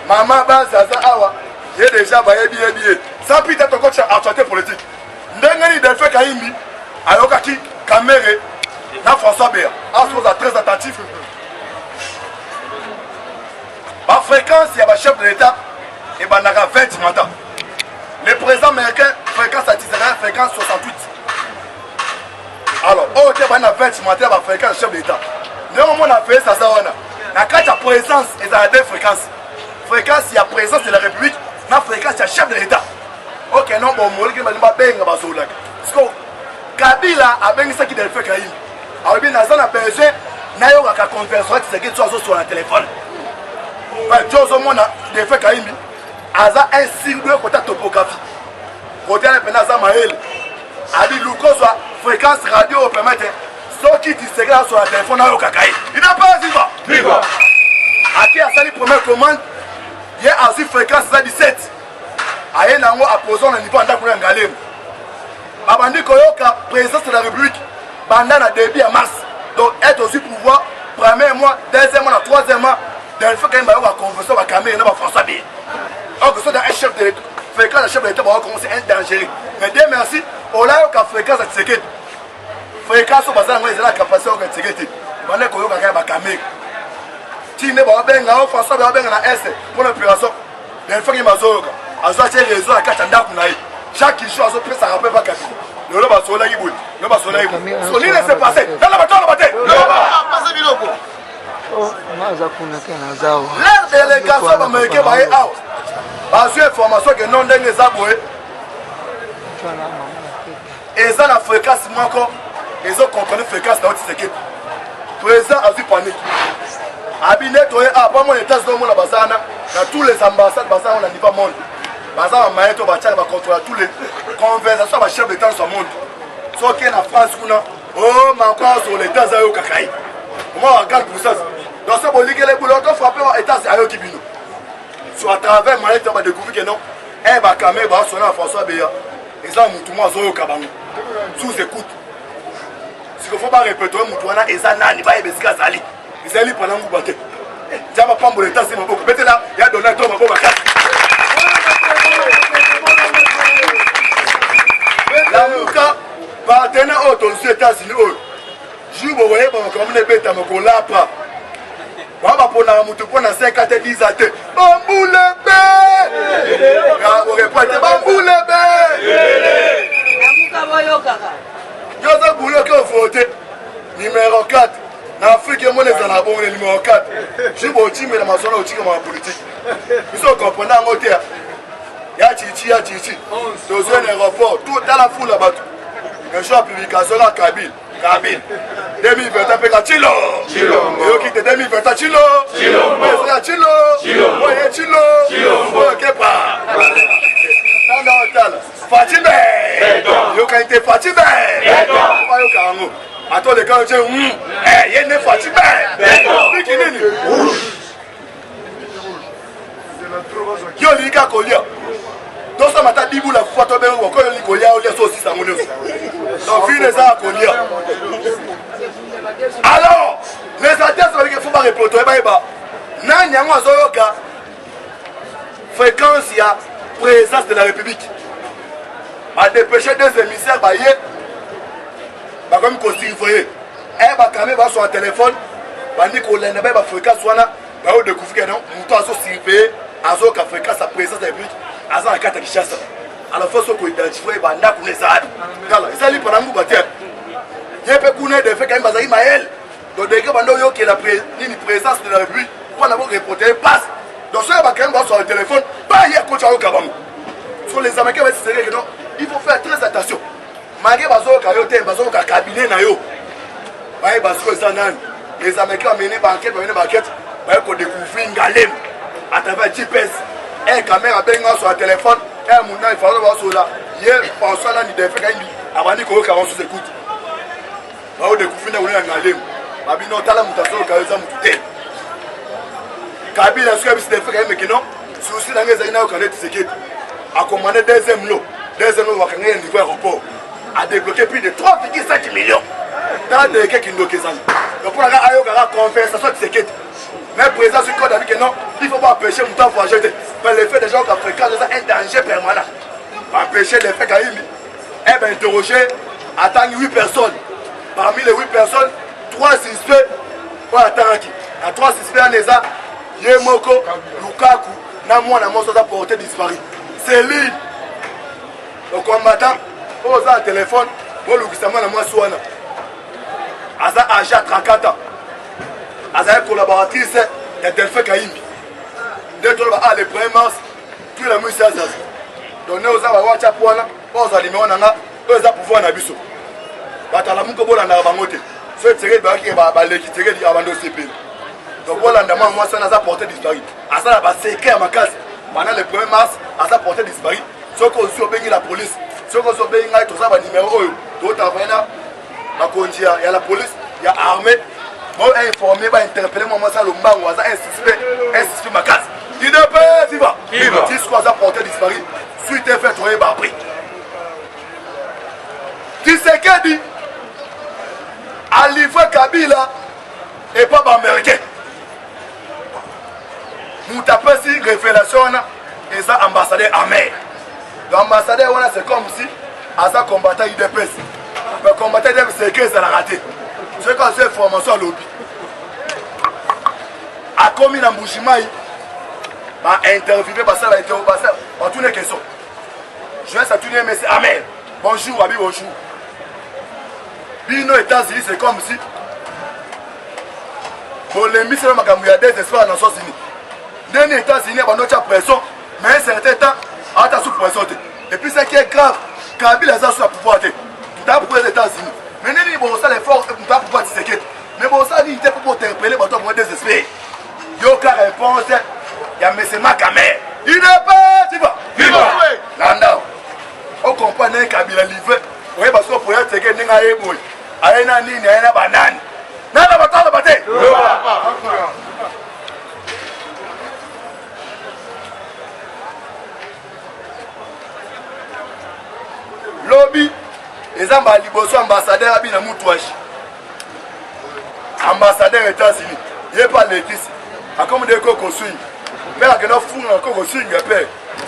Maman Bazaza Awa, il est déjà billet. Ça peut être encore actualité politique. Ndengani de fait Kaimbi, Ayokaki, Kamere, na François Béa. Assoza très attentif. Ma fréquence, il y a un chef de l'État, et ben on a 20 mandats. Le président américain, fréquence artisanale, fréquence 68. Alors, ok, on a 20 mandats, la fréquence chef de l'État. Nous, on a fait ça, la carte de présence est à deux fréquences. Fréquence, il y a présence de la République, la fréquence, il y a chef de l'État. Ok, non, bon, moi, je vais vous dire que parce que Kabila a bien ça qui doit faire Kaïm. Alors, bien, on a besoin de conversion sur le téléphone. Jozo Mona, il fait Kaïm. Aza un signe de côté topographie. Côté la penaza Maël. A dit Luko soit fréquence radio permettre. Ce qui distingue sur le téléphone à Okakai. Il n'a pas Ziva. Viva. A qui a sali première commande. Il y a aussi fréquence 17. Aye nango apposons le niveau d'Akuna Ngalem. Babandi Koyoka, présidence de la République, bandana début à mars. Donc être aussi pouvoir, premier mois, deuxième mois, troisième mois, dans le fait qu'il y a une conversion avec Kamé et François B. Donc c'est un chef de l'État, fréquence de chef de l'État va commencer à être dangereux. Mais Dieu merci, on a eu fréquence de sécurité. Fréquence au bazar, on a la capacité de sécurité. On a eu Kamé. Si ne va pas bien, François va bien dans l'Est pour l'opération. Dans le fait qu'il y a un réseau à 4 ans. Chaque jour, on peut se rappeler pas Kabila. Le loba sola iboui. Le loba sola iboui. Ce qui s'est passé. Dans la bataille, on va battre. Le loba passé Biloko. L'air délégation américaine va être out. Parce que l'information que non n'est pas abouée. Et ça, la fréquence, encore. Ils ont contrôlé la fréquence dans notre équipe. Président a dû panique. Abiné, toi, après mon état de mon bazana, dans tous les ambassades, bazana, on a dit pas monde. Bazana, Maïto, Bachar, va contrôler tous les conversations avec chef d'État dans ce monde. Sauf qu'il y a en France, oh, mais encore sur l'état de Kakai. Comment on regarde pour ça? Dans ce bolide, les boulots ont frappé l'état de Kibino. Sur à travers Maïto, on va découvrir que non, eh, bah, Kamé, bah, sonner à François Béa. Et ça, Moutouma, Zoyo Kabangou. Sous écoute. Si il ne faut pas répéter, Moutouana, et ça, Nani, va y aller, Zali. Ils allaient pendant vous battre. Tu vas pas pour l'état, c'est mon beau. Mettez là, il y a donné un tour, ma beau. La Mouka, partenaire autre aux États-Unis, je vous voyez, comme les bêtes à me là pas. On va pour la moto pour la 5 à 10 à 2. Bambou le bé! Vous répétez, bambou le bé! Joseph Boulot qui a voté. Numéro 4. En Afrique, il y a un numéro 4. Je suis au team de la maçonnerie au team de la politique. Ils sont comprenants en hauteur. Il y a Chichi, dans un aéroport, tout dans la foule là-bas. Un jour, publication là, Kabyle. 2020, Peka Chilo. Et qui était 2020, Chilo. Fatime. Yo quand était Fatime. Attends les gars, il y a une Fatime. Yo lika kolia. Donc ça m'a dit vous la fois toi ben ko yo likolia o leso aussi ça mon. Donc fille les a kolia. Alors, les adresses avec il faut pas répondre ba. Na nyango azoyoka. Fréquence il y a présence de la République. A dépêcher des émissaires ba yé. Ba comme costume voyez. Eh ba camé ba sur un téléphone. Ba ni ko lena ba fréquence wana ba o découvrir non, muto azo surveiller azo ka fréquence à présence de la République. Aza la carte Kinshasa. Alors faut qu'on identifie banda kuna ça. Kala, ça li pendant ngoubaté. Yépe kuna de fait quand bazali Maël. Donc dès que bando yo qui la présence de la République, pour d'abord reporter passe. Donc ça va quand même sur le téléphone, pas hier coach au Kabam. Sur les Américains va se que non, il faut faire très attention. Malgré bazo kayote, bazo ka cabinet na yo. Baye bazo ça nan. Les Américains mené banquette, baye ko découvrir Ngalem à travers GPS. Un caméra bien sur le téléphone, un mouna il faut voir sur là. Hier, François n'a ni de fait qu'il avant de courir avant sous écoute. Bah au découvrir on est en Ngalem. Babi non tala mutation kaza mutute. Kabila sur bis de fait qu'il non. Souci dans les aïna au connaître ce qui a commandé deuxième lot va gagner un niveau aéroport a débloqué plus de 3,5 millions dans des cas qui n'ont que ça. Donc pour la conversation de sécurité. Mais le président sur le code a dit que non, il ne faut pas empêcher mon temps voyager. Mais le fait des gens qui fréquentent un danger permanent. Empêcher les faits Kaïmi. Eh bien, interroger, attendre 8 personnes. Parmi les 8 personnes, 3 suspects pour attendre qui. À 3 suspects, on les a Yemoko, Lukaku, Namou, Namou, sont portés disparu. C'est lui. Le combattant, on a un téléphone, on a un téléphone. Aza Aja Trakata. Aza collaboratrice de Delphin Kaïmbi. Dès que le 1er mars, tous les mois, c'est Azazi. Donc nous avons watcha pour là, pour ça numéro nanga, eux za pouvoir na biso. Batala muko bola na bangote. Ce tiré ba ki ba le ki tiré di abando CP. Donc voilà ndama moi ça n'a pas porté disparu. Asa la ba secret ma case. Pendant le 1er mars, asa porté disparu. Ce qu'on sur bengi la police, ce qu'on sur bengi tout ça ba numéro oyo. D'autres avena ba kondia, il y a la police, il y a armée. Bon informer ba interpeller moi ça le mbango asa un suspect ma case. Il ne peut pas. Viva. 10 quoi ça porté disparu. Suite est fait, on est pris. Tshisekedi a livré Kabila et pas américain. Nous tapons si révélation et ça ambassadeur amer. L'ambassadeur c'est comme si à ça combattant IDPS. Mais combattant IDPS c'est que ça l'a raté. C'est quand c'est formation à lobby. A commis dans Bouchimaï, a interviewé par ça, a toutes les questions. Je vais s'attuner, mais c'est amen. Bonjour, Abi, bonjour. Bino États-Unis, c'est comme si. Pour les missiles, il y a des espoirs dans les États-Unis. Dans les États-Unis, il y a une pression, mais un certain temps, il y a sous pression. Et puis, ce qui est grave, Kabila a sous la pouvoir. Tout à pour les États-Unis. Mais il y a les forces, tout à pour disséquer. Mais bon, ça, il y a pour interpeller, pour désespérer. Il y a aucune réponse. Il y a M. Makamer. Il n'est pas. Tu vas. Viva. Landa. On comprend que Kabila livré. Oui, parce qu'on pourrait te gagner un éboui. Aïna nini, aïna banane. Nana bata la bataille. Lobby. Les ambassadeurs ambassadeurs Abina Moutouachi. Ambassadeur États-Unis. Il n'y a pas l'église. A comme des cocos swing. Mais à que nous fourrons un coco swing, il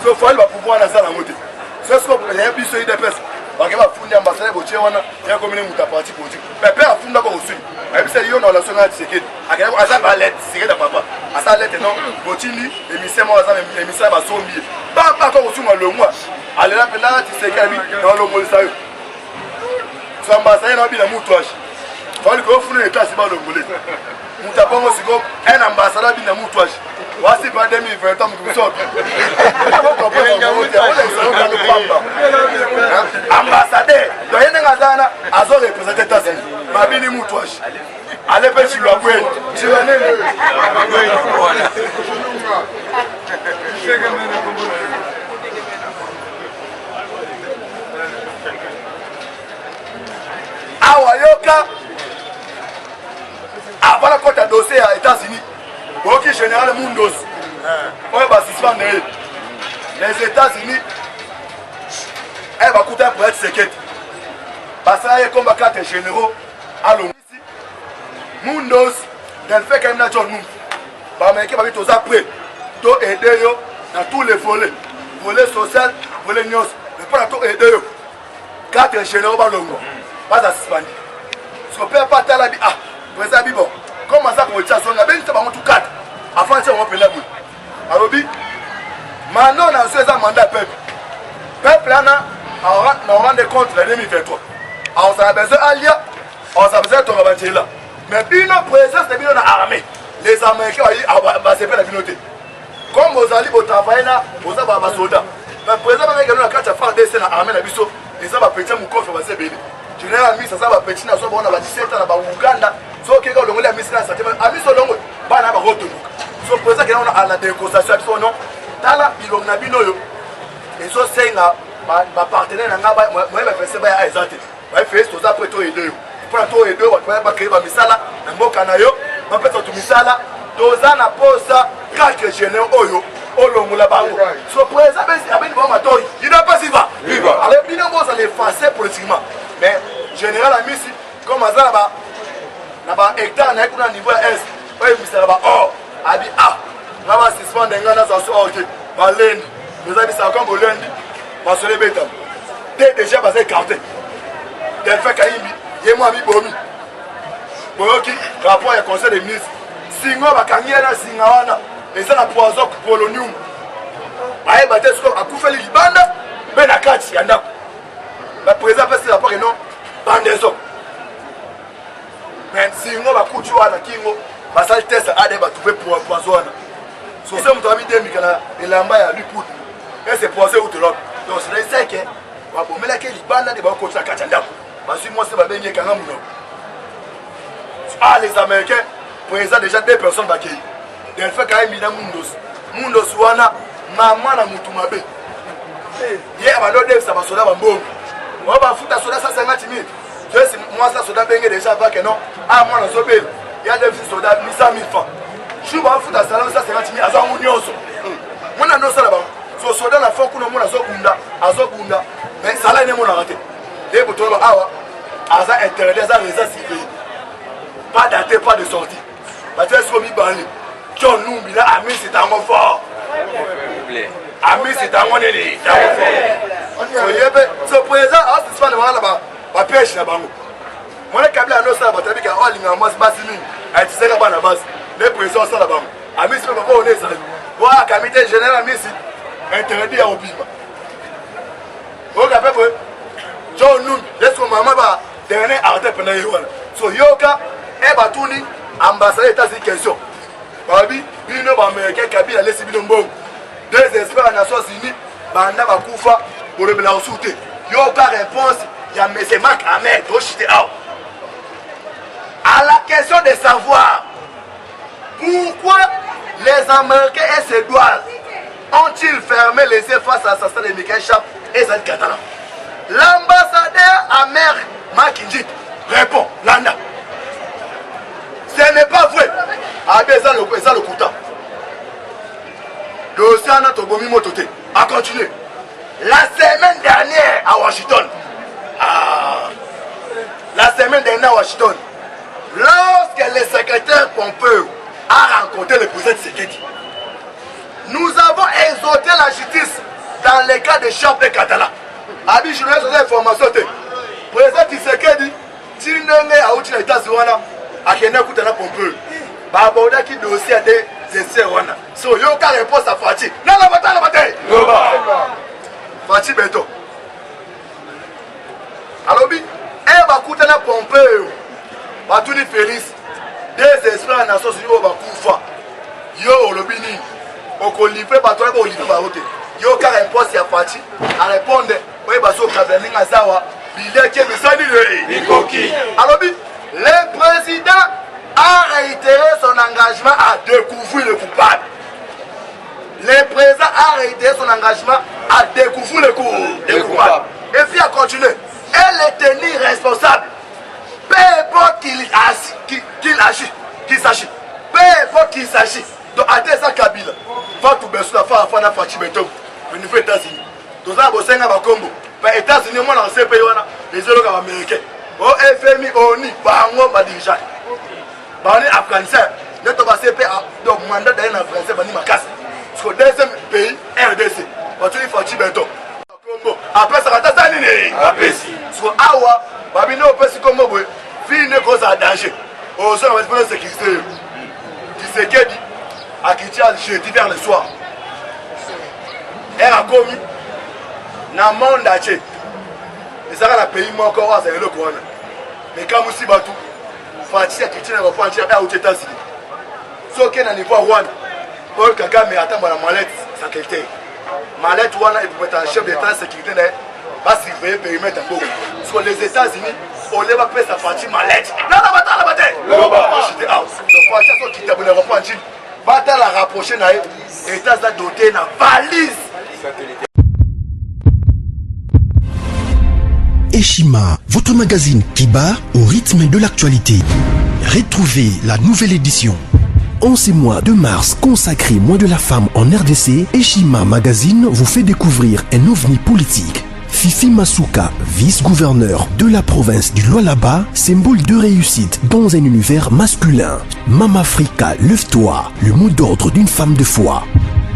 faut pouvoir dans la montée. C'est ce qu'on peut faire. Il y a des personnes. Il y a des ambassadeurs qui ont été comme une partie politique. Mais il y a des gens qui ont été. Mais il y a des relations avec les séquelles. Il y a des lettres, c'est de papa. À sa lettre, non, Botini, émissaire, émissaire, va sommier. Pas encore au le mois. Allez là, tu sais qu'il y a dans le monde. C'est ambassadeur dans le moutouage. Il faut que vous fourniez les classes dans le monde. Nous avons aussi un ambassadeur dans le moutouage. Voici pas 2020 ans, nous sommes. Ambassadeur, il y a un gazana, à zo représenter États-Unis. Ma bini moutouage. Allez, petit lui avouer. Tu vas aller. Awayoka. Avant la côte à dossier aux États-Unis. Ok, général Mundos. On va suspendre les États-Unis. Elle va coûter pour être séquette. Parce qu'il y a comme 4 généraux à l'ONU. Mundos, elle fait quand même la journée. Les Américains vont être après. Pour aider dans tous les volets. Volet social, volet news. Mais pour aider 4 généraux à l'ONU. Pas à suspendre. Si on ne peut pas t'aller à président Bibo. Comment ça pour le chasson? On a bien tout 4. Avant de se faire la boule. Alors, maintenant, on a un mandat peuple. Peuple, on rend compte de 2023. Alors, on a besoin d'Alia, on a besoin de ton là. Mais puis, notre présence de l'armée. Les Américains vont se faire la communauté. Comme vous allez au travail, vous avez des soldats. Mais le président américain a fait des scènes dans l'armée, ils ont petit mon coffre, va se bénir. Général Miss, ça va petit, on a 17 ans, on a Ouganda. So que quand on a mis ça, a mis son nom, pas la route. So pour ça qu'on a la décoration de son nom, dans la pilon na binoyo. Et so c'est ma partenaire n'a pas, moi je fais ça à Exact. Moi je fais tout ça pour toi aider. Pour toi aider, on va créer ma misala, na mboka na yo, on peut tout misala. Toza na posa 4 généraux oyo, olongola bango. So pour ça ben avec bon matori, il n'a pas si va. Alors bien on va l'effacer politiquement. Mais général Amisi comme ça là-bas. na ba hectare na kuna niveau ya est oyo bisala ba or abi a na ba suspend ngana za so ok ba lendi nous avons ça comme lundi ba sole beta dès déjà ba c'est carté del fait kaimbi ye moi mi bomi boyoki rapport ya conseil des ministres singo ba kangiera singa wana eza na poison polonium baye ba te sko akufeli libanda be na kati ya ndako ba président pese rapport non bandezo mais singo ba kuchu wana kingo ba sal test ade ba trouver poison wana so c'est mon ami demi kana elamba ya liput et c'est poison ou de l'autre donc c'est ça que ba bomela ke libanda de ba ko tsa kati ya ndako ba suis moi c'est ba benye kanga muno les Américains président déjà deux personnes ba kei del fait quand même ina mundos wana mama na mutu mabe ye ba do def ça ba soda ba mbongo on va foutre soda 150 000 c'est moi ça soda benge déjà pas que non ah moi na sobe il y a des soda 100 000 francs je vais foutre ça 150 000 aza munyoso mona no sala ba so soda la fond kuno mona azokunda mais ça là ne mona raté et pour toi awa aza intérêt aza résident civil pas daté pas de sortie parce que so mi bani John Numbi là ami c'est un mot fort ami c'est un mot nele so président a ce soir là bas ba pêche na bango moi le kabila no ça ba tabi ka all in mas basimi a ti seka bana bas le président ça là bango ami c'est pas on est ça wa comité général ami c'est interdit à obima o ka pepe John Numbi laisse maman ba dernier arrêté pendant yona so yoka e batuni ambassadeur États-Unis question babi bino ba américain kabila lesi bino mbongo deux experts à Nations Unies banda ba kufa pour le blanc souté yoka réponse ya monsieur Marc Ahmed dochite out à la question de savoir pourquoi les Américains et ses douanes ont-ils fermé les yeux face à l'assassinat de Michael Chap et Zad Catalan. L'ambassadeur Amer Makinjit répond Landa. Ce n'est pas vrai. Abeza le Kouta. L'océan a tobomi mototé. A continué. La semaine dernière à Washington. La semaine dernière à Washington. Lorsque le secrétaire Pompeo a rencontré le président Tshisekedi, nous avons exhorté la justice dans le cas de Chap et Catalan. Abi journaliste de information. Président Tshisekedi, Tindenge a outi na États-Unis a kene kutana Pompeo. Baboda qui dossier de essais wana. So yo ka réponse à Fati. Na la bataille. Fati Beto. Alobi, e ba kutana Pompeo. Batuni Félix. Des esprits na Nations Unies ba kufa. Yo olobini. Oko livrer bato ba livrer ba rote. Yo ka réponse à Fati. A répondre, oui ba so kabelinga zawa. Bilé qui bisani le Nikoki. Alobi, le président a réitéré son engagement à découvrir le coupable. Le président a réitéré son engagement à découvrir le coupable. Et puis à continuer. Elle est tenue responsable. Peu importe qu'il s'agit. Peu importe qu'il s'agit. Donc à Tessa Kabila, Fatou Bessoula Fana Fachibeto, au niveau des États-Unis. Tous les Bossenga Bakombo. Les États-Unis, moi dans ces pays, les Américains. Au FMI, ONU, Bango, Badirijan. Bani Afghanistan, nous avons passé donc mandat d'aller en français, Bani Makas. Parce que le deuxième pays, RDC, Batuli Fachi Beto. Après ça, on va dire que Awa, Babino, Pessi Kombo, fille ne cause à danger. Au sein de la sécurité, Tshisekedi a quitté le jeudi vers le soir. Elle a commis dans le monde entier. Et ça, le pays m'a encore c'est le Coran. Mais quand vous batou, Fati a quitté le Rwanda aux États-Unis. Ce qui est dans le niveau Rwanda, Paul Kagame attend la mallette, sa qualité. Mallette Rwanda, il peut être un chef d'État de sécurité, va surveiller le périmètre à Bogo. Parce que les États-Unis, on les va faire sa Fati mallette. Non, la bataille. Donc Fati a quitté le Rwanda, va la rapprocher dans les États-Unis dotés d'une valise. Eshima, votre magazine qui bat au rythme de l'actualité. Retrouvez la nouvelle édition. 11 mois de mars consacré mois de la femme en RDC. Eshima Magazine vous fait découvrir un ovni politique, Fifi Masuka, vice-gouverneur de la province du Lualaba, symbole de réussite dans un univers masculin. Mama Africa, lève-toi, le mot d'ordre d'une femme de foi.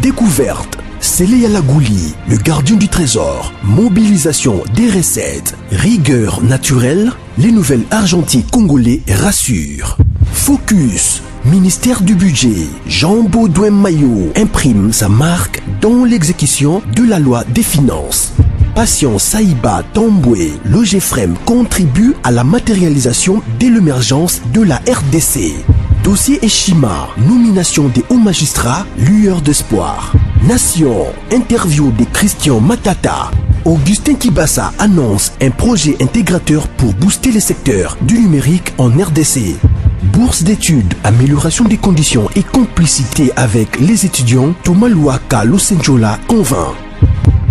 Découverte, Sélé Alagouli, le gardien du trésor. Mobilisation des recettes, rigueur naturelle, les nouvelles argentiques congolais rassurent. Focus, ministère du budget, Jean-Baudouin Maillot imprime sa marque dans l'exécution de la loi des finances. Patient Saïba Tamboué, l'OGFREM contribue à la matérialisation de l'émergence de la RDC. Dossier Eshima, nomination des hauts magistrats, lueur d'espoir. Nation, interview de Christian Matata. Augustin Kibassa annonce un projet intégrateur pour booster le secteur du numérique en RDC. Bourse d'études, amélioration des conditions et complicité avec les étudiants, Thomas Luaka Losenjola convainc.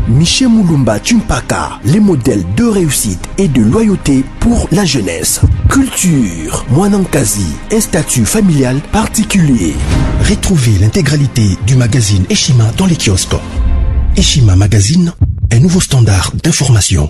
Michel Moulumba Tumpaka, les modèles de réussite et de loyauté pour la jeunesse. Culture, Mwanankazi, un statut familial particulier. Retrouvez l'intégralité du magazine Eshima dans les kiosques. Eshima Magazine, un nouveau standard d'information.